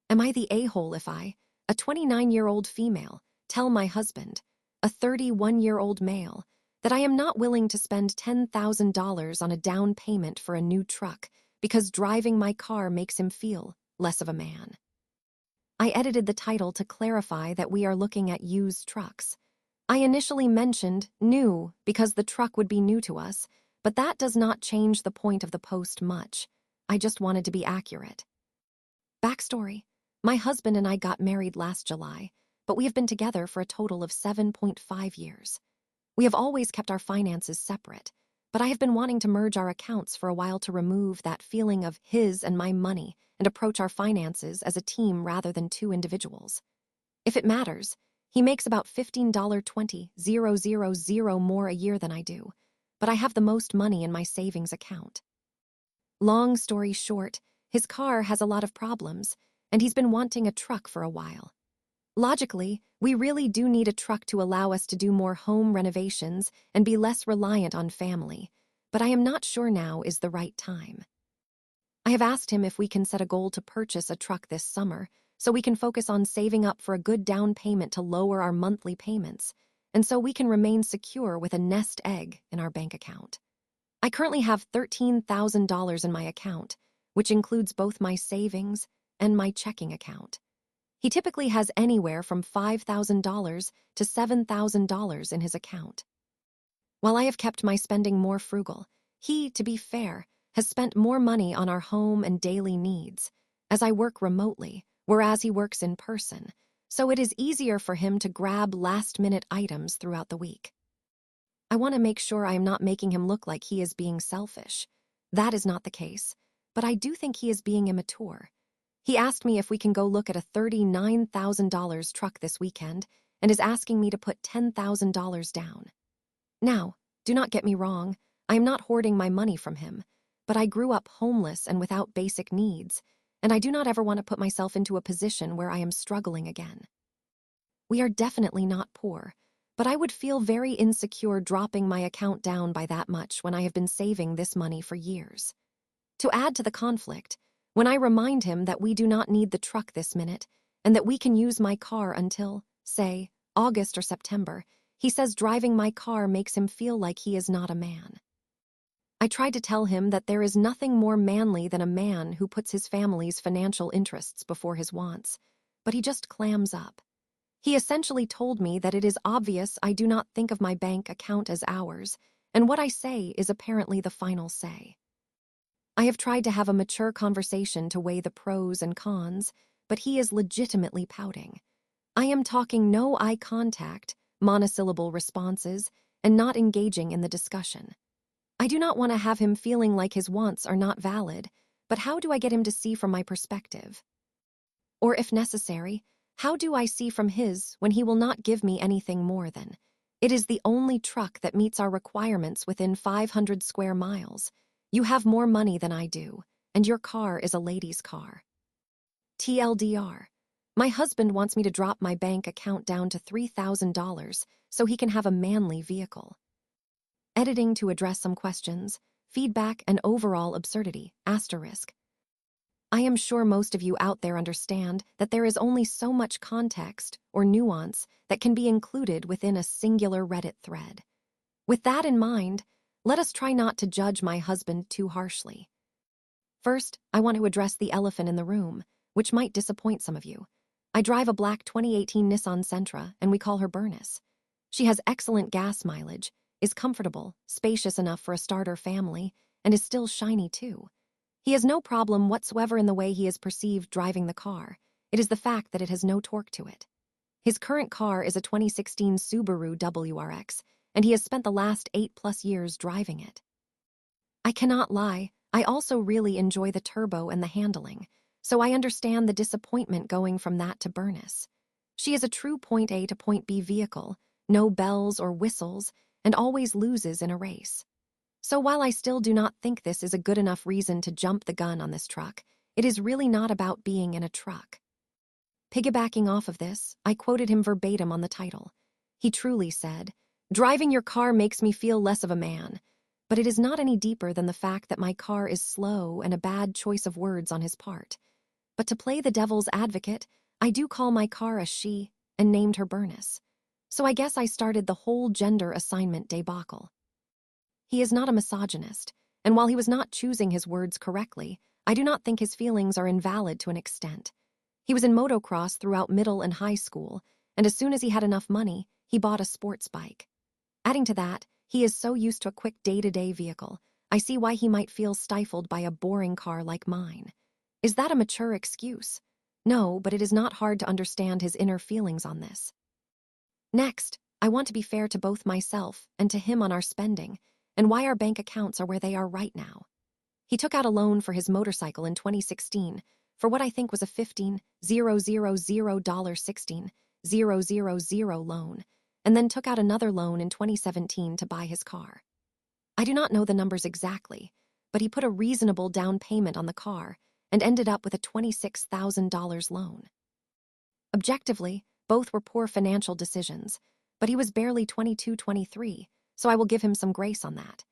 Am I the a-hole if I, a 29-year-old female, tell my husband, a 31-year-old male, that I am not willing to spend $10,000 on a down payment for a new truck because driving my car makes him feel less of a man? I edited the title to clarify that we are looking at used trucks. I initially mentioned new because the truck would be new to us, but that does not change the point of the post much. I just wanted to be accurate. Backstory: my husband and I got married last July, but we have been together for a total of 7.5 years. We have always kept our finances separate, but I have been wanting to merge our accounts for a while to remove that feeling of his and my money and approach our finances as a team rather than two individuals. If it matters, he makes about $15.20,000 more a year than I do, but I have the most money in my savings account. Long story short, his car has a lot of problems, and he's been wanting a truck for a while. Logically, we really do need a truck to allow us to do more home renovations and be less reliant on family, but I am not sure now is the right time. I have asked him if we can set a goal to purchase a truck this summer so we can focus on saving up for a good down payment to lower our monthly payments, and so we can remain secure with a nest egg in our bank account. I currently have $13,000 in my account, which includes both my savings and my checking account. He typically has anywhere from $5,000 to $7,000 in his account. While I have kept my spending more frugal, he, to be fair, has spent more money on our home and daily needs, as I work remotely, whereas he works in person, so it is easier for him to grab last-minute items throughout the week. I want to make sure I am not making him look like he is being selfish. That is not the case, but I do think he is being immature. He asked me if we can go look at a $39,000 truck this weekend and is asking me to put $10,000 down. Now, do not get me wrong, I am not hoarding my money from him, but I grew up homeless and without basic needs, and I do not ever want to put myself into a position where I am struggling again. We are definitely not poor, but I would feel very insecure dropping my account down by that much when I have been saving this money for years. To add to the conflict, when I remind him that we do not need the truck this minute and that we can use my car until, say, August or September, he says driving my car makes him feel like he is not a man. I tried to tell him that there is nothing more manly than a man who puts his family's financial interests before his wants, but he just clams up. He essentially told me that it is obvious I do not think of my bank account as ours, and what I say is apparently the final say. I have tried to have a mature conversation to weigh the pros and cons, but he is legitimately pouting. I am talking no eye contact, monosyllable responses, and not engaging in the discussion. I do not want to have him feeling like his wants are not valid, but how do I get him to see from my perspective? Or if necessary, how do I see from his when he will not give me anything more than, "It is the only truck that meets our requirements within 500 square miles. You have more money than I do, and your car is a lady's car." TLDR: my husband wants me to drop my bank account down to $3,000 so he can have a manly vehicle. Editing to address some questions, feedback, and overall absurdity, asterisk. I am sure most of you out there understand that there is only so much context or nuance that can be included within a singular Reddit thread. With that in mind, let us try not to judge my husband too harshly. First, I want to address the elephant in the room, which might disappoint some of you. I drive a black 2018 Nissan Sentra, and we call her Bernice. She has excellent gas mileage, is comfortable, spacious enough for a starter family, and is still shiny too. He has no problem whatsoever in the way he is perceived driving the car. It is the fact that it has no torque to it. His current car is a 2016 Subaru WRX, and he has spent the last 8+ years driving it. I cannot lie, I also really enjoy the turbo and the handling, so I understand the disappointment going from that to Bernice. She is a true point A to point B vehicle, no bells or whistles, and always loses in a race. So while I still do not think this is a good enough reason to jump the gun on this truck, it is really not about being in a truck. Piggybacking off of this, I quoted him verbatim on the title. He truly said, "Driving your car makes me feel less of a man," but it is not any deeper than the fact that my car is slow and a bad choice of words on his part. But to play the devil's advocate, I do call my car a she and named her Bernice. So I guess I started the whole gender assignment debacle. He is not a misogynist, and while he was not choosing his words correctly, I do not think his feelings are invalid to an extent. He was in motocross throughout middle and high school, and as soon as he had enough money, he bought a sports bike. Adding to that, he is so used to a quick day-to-day vehicle, I see why he might feel stifled by a boring car like mine. Is that a mature excuse? No, but it is not hard to understand his inner feelings on this. Next, I want to be fair to both myself and to him on our spending, and why our bank accounts are where they are right now. He took out a loan for his motorcycle in 2016 for what I think was a $15,000 loan, and then took out another loan in 2017 to buy his car. I do not know the numbers exactly, but he put a reasonable down payment on the car and ended up with a $26,000 loan. Objectively, both were poor financial decisions, but he was barely 22, 23, so I will give him some grace on that.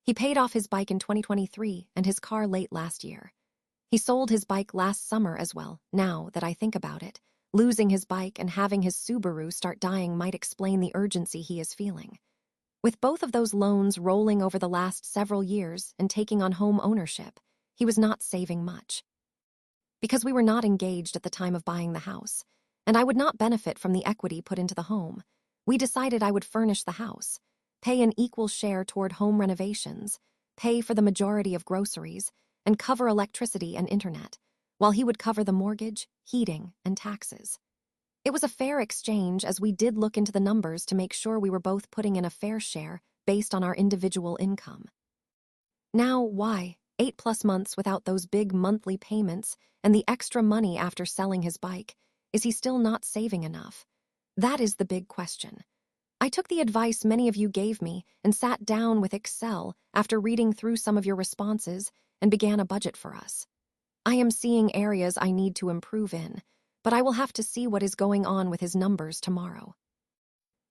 He paid off his bike in 2023 and his car late last year. He sold his bike last summer as well, now that I think about it. Losing his bike and having his Subaru start dying might explain the urgency he is feeling. With both of those loans rolling over the last several years and taking on home ownership, he was not saving much. Because we were not engaged at the time of buying the house, and I would not benefit from the equity put into the home, we decided I would furnish the house, pay an equal share toward home renovations, pay for the majority of groceries, and cover electricity and internet, while he would cover the mortgage, heating, and taxes. It was a fair exchange as we did look into the numbers to make sure we were both putting in a fair share based on our individual income. Now, why, 8+ months without those big monthly payments and the extra money after selling his bike, is he still not saving enough? That is the big question. I took the advice many of you gave me and sat down with Excel after reading through some of your responses and began a budget for us. I am seeing areas I need to improve in, but I will have to see what is going on with his numbers tomorrow.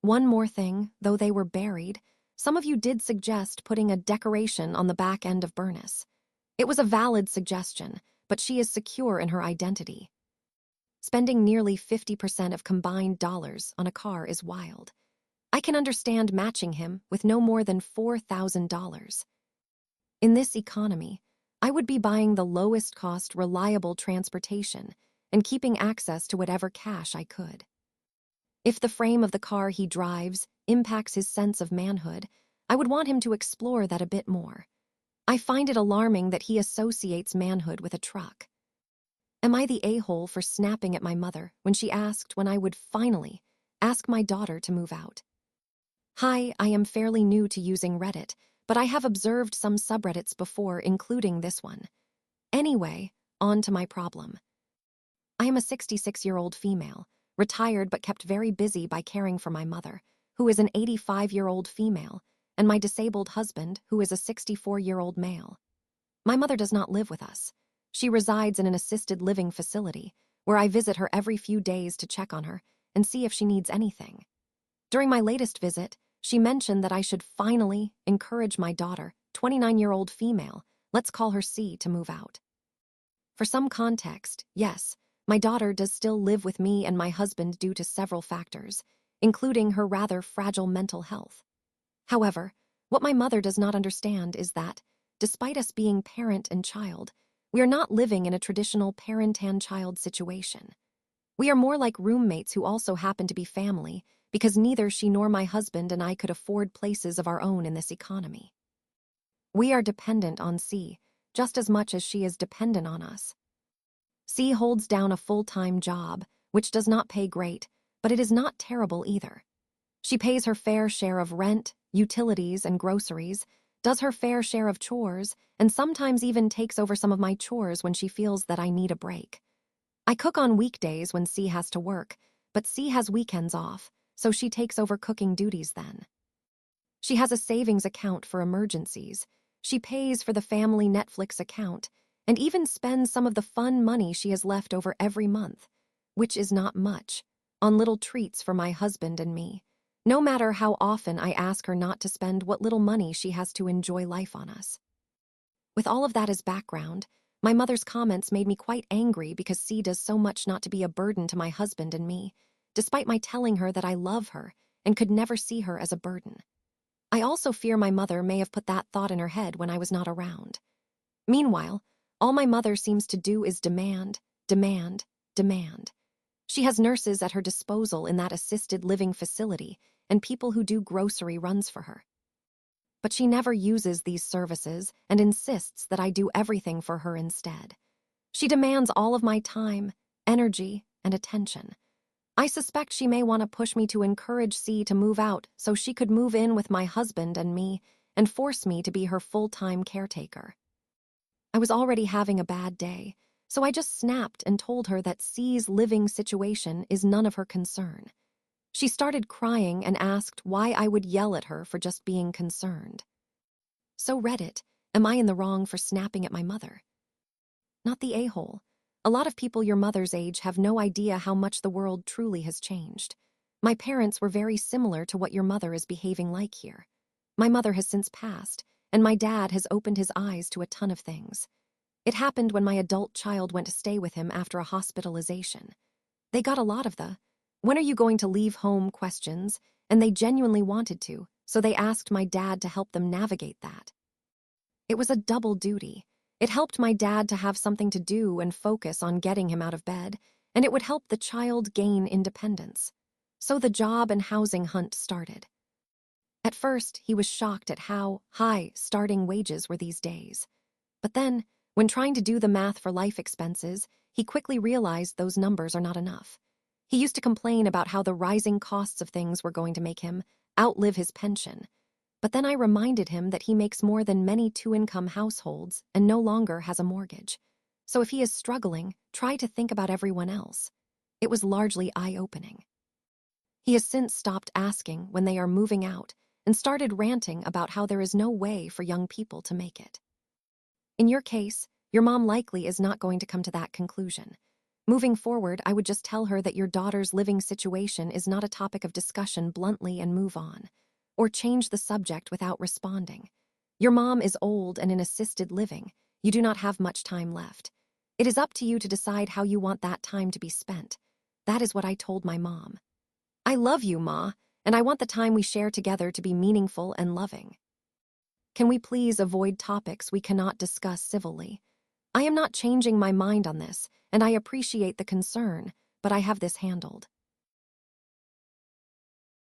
One more thing, though they were buried, some of you did suggest putting a decoration on the back end of Bernice. It was a valid suggestion, but she is secure in her identity. Spending nearly 50% of combined dollars on a car is wild. I can understand matching him with no more than $4,000. In this economy, I would be buying the lowest cost, reliable transportation and keeping access to whatever cash I could. If the frame of the car he drives impacts his sense of manhood, I would want him to explore that a bit more. I find it alarming that he associates manhood with a truck. Am I the a-hole for snapping at my mother when she asked when I would finally ask my daughter to move out? Hi, I am fairly new to using Reddit, but I have observed some subreddits before, including this one. Anyway, on to my problem. I am a 66-year-old female, retired but kept very busy by caring for my mother, who is an 85-year-old female, and my disabled husband, who is a 64-year-old male. My mother does not live with us. She resides in an assisted living facility, where I visit her every few days to check on her and see if she needs anything. During my latest visit, she mentioned that I should finally encourage my daughter, 29-year-old female, let's call her C, to move out. For some context, yes, my daughter does still live with me and my husband due to several factors, including her rather fragile mental health. However, what my mother does not understand is that, despite us being parent and child, we are not living in a traditional parent and child situation. We are more like roommates who also happen to be family, because neither she nor my husband and I could afford places of our own in this economy. We are dependent on C, just as much as she is dependent on us. C holds down a full-time job, which does not pay great, but it is not terrible either. She pays her fair share of rent, utilities, and groceries, does her fair share of chores, and sometimes even takes over some of my chores when she feels that I need a break. I cook on weekdays when C has to work, but C has weekends off, so she takes over cooking duties then. She has a savings account for emergencies. She pays for the family Netflix account, and even spends some of the fun money she has left over every month, which is not much, on little treats for my husband and me. No matter how often I ask her not to spend what little money she has to enjoy life on us. With all of that as background, My mother's comments made me quite angry because C does so much not to be a burden to my husband and me, despite my telling her that I love her and could never see her as a burden. I also fear my mother may have put that thought in her head when I was not around. Meanwhile, all my mother seems to do is demand, demand, demand. She has nurses at her disposal in that assisted living facility and people who do grocery runs for her. But she never uses these services and insists that I do everything for her instead. She demands all of my time, energy, and attention. I suspect she may want to push me to encourage C to move out so she could move in with my husband and me and force me to be her full-time caretaker. I was already having a bad day, so I just snapped and told her that C's living situation is none of her concern. She started crying and asked why I would yell at her for just being concerned. So Reddit, am I in the wrong for snapping at my mother? Not the a-hole. A lot of people your mother's age have no idea how much the world truly has changed. My parents were very similar to what your mother is behaving like here. My mother has since passed, and my dad has opened his eyes to a ton of things. It happened when my adult child went to stay with him after a hospitalization. They got a lot of the, "When are you going to leave home?" questions, and they genuinely wanted to, so they asked my dad to help them navigate that. It was a double duty. It helped my dad to have something to do and focus on getting him out of bed, and it would help the child gain independence. So the job and housing hunt started. At first, he was shocked at how high starting wages were these days. But then, when trying to do the math for life expenses, he quickly realized those numbers are not enough. He used to complain about how the rising costs of things were going to make him outlive his pension. But then I reminded him that he makes more than many two-income households and no longer has a mortgage. So if he is struggling, try to think about everyone else. It was largely eye-opening. He has since stopped asking when they are moving out and started ranting about how there is no way for young people to make it. In your case, your mom likely is not going to come to that conclusion. Moving forward, I would just tell her that your daughter's living situation is not a topic of discussion bluntly and move on. Or change the subject without responding. Your mom is old and in assisted living. You do not have much time left. It is up to you to decide how you want that time to be spent. That is what I told my mom. I love you, Ma, and I want the time we share together to be meaningful and loving. Can we please avoid topics we cannot discuss civilly? I am not changing my mind on this, and I appreciate the concern, but I have this handled.